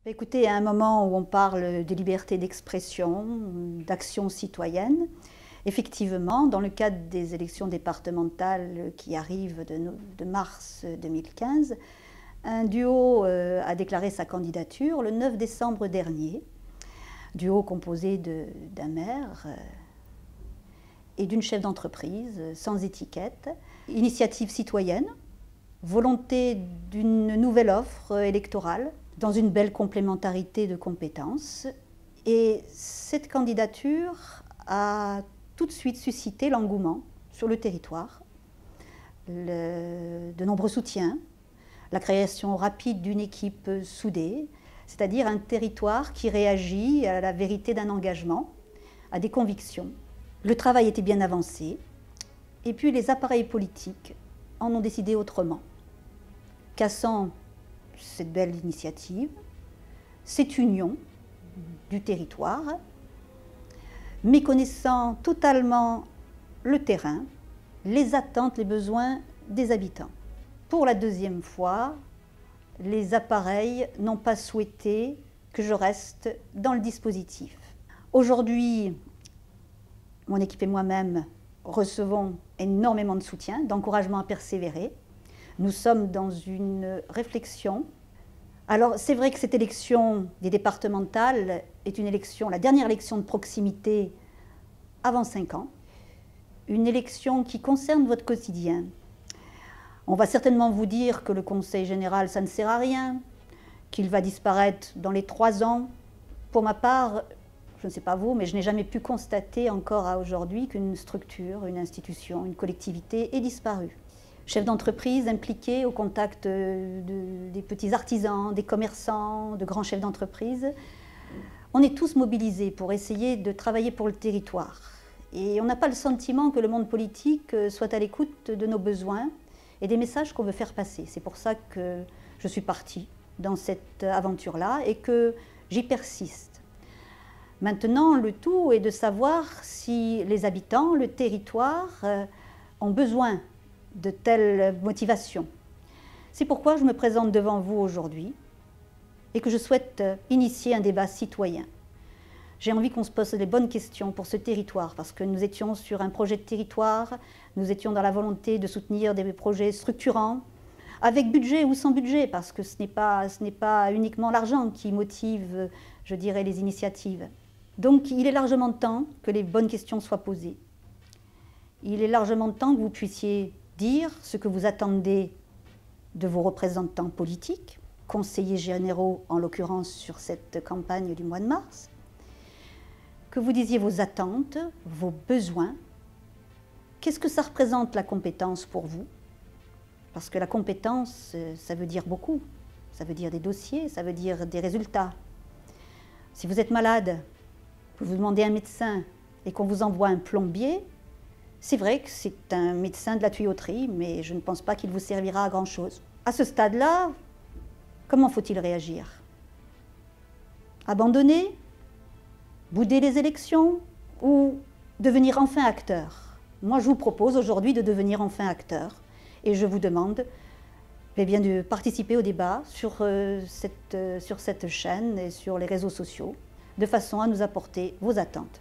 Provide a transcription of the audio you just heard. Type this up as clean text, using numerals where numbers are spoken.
Écoutez, à un moment où on parle de liberté d'expression, d'action citoyenne, effectivement, dans le cadre des élections départementales qui arrivent de mars 2015, un duo a déclaré sa candidature le 9 décembre dernier, duo composé d'un maire et d'une chef d'entreprise sans étiquette, initiative citoyenne, volonté d'une nouvelle offre électorale, dans une belle complémentarité de compétences. Et cette candidature a tout de suite suscité l'engouement sur le territoire, de nombreux soutiens, la création rapide d'une équipe soudée, c'est-à-dire un territoire qui réagit à la vérité d'un engagement, à des convictions. Le travail était bien avancé, et puis les appareils politiques en ont décidé autrement, cassant cette belle initiative, cette union du territoire, méconnaissant totalement le terrain, les attentes, les besoins des habitants. Pour la deuxième fois, les appareils n'ont pas souhaité que je reste dans le dispositif. Aujourd'hui, mon équipe et moi-même recevons énormément de soutien, d'encouragement à persévérer. Nous sommes dans une réflexion. Alors, c'est vrai que cette élection des départementales est une élection, la dernière élection de proximité avant 5 ans. Une élection qui concerne votre quotidien. On va certainement vous dire que le Conseil général, ça ne sert à rien, qu'il va disparaître dans les 3 ans. Pour ma part, je ne sais pas vous, mais je n'ai jamais pu constater encore à aujourd'hui qu'une structure, une institution, une collectivité est disparue. Chef d'entreprise impliqué au contact des petits artisans, des commerçants, de grands chefs d'entreprise. On est tous mobilisés pour essayer de travailler pour le territoire. Et on n'a pas le sentiment que le monde politique soit à l'écoute de nos besoins et des messages qu'on veut faire passer. C'est pour ça que je suis partie dans cette aventure-là et que j'y persiste. Maintenant, le tout est de savoir si les habitants, le territoire, ont besoin de telles motivations. C'est pourquoi je me présente devant vous aujourd'hui et que je souhaite initier un débat citoyen. J'ai envie qu'on se pose les bonnes questions pour ce territoire, parce que nous étions sur un projet de territoire, nous étions dans la volonté de soutenir des projets structurants, avec budget ou sans budget, parce que ce n'est pas uniquement l'argent qui motive, je dirais, les initiatives. Donc il est largement temps que les bonnes questions soient posées. Il est largement temps que vous puissiez dire ce que vous attendez de vos représentants politiques, conseillers généraux en l'occurrence sur cette campagne du mois de mars, que vous disiez vos attentes, vos besoins. Qu'est-ce que ça représente la compétence pour vous? Parce que la compétence, ça veut dire beaucoup. Ça veut dire des dossiers, ça veut dire des résultats. Si vous êtes malade, que vous demandez un médecin et qu'on vous envoie un plombier, c'est vrai que c'est un médecin de la tuyauterie, mais je ne pense pas qu'il vous servira à grand-chose. À ce stade-là, comment faut-il réagir? Abandonner? Bouder les élections? Ou devenir enfin acteur? Moi, je vous propose aujourd'hui de devenir enfin acteur. Et je vous demande bien, de participer au débat sur cette chaîne et sur les réseaux sociaux, de façon à nous apporter vos attentes.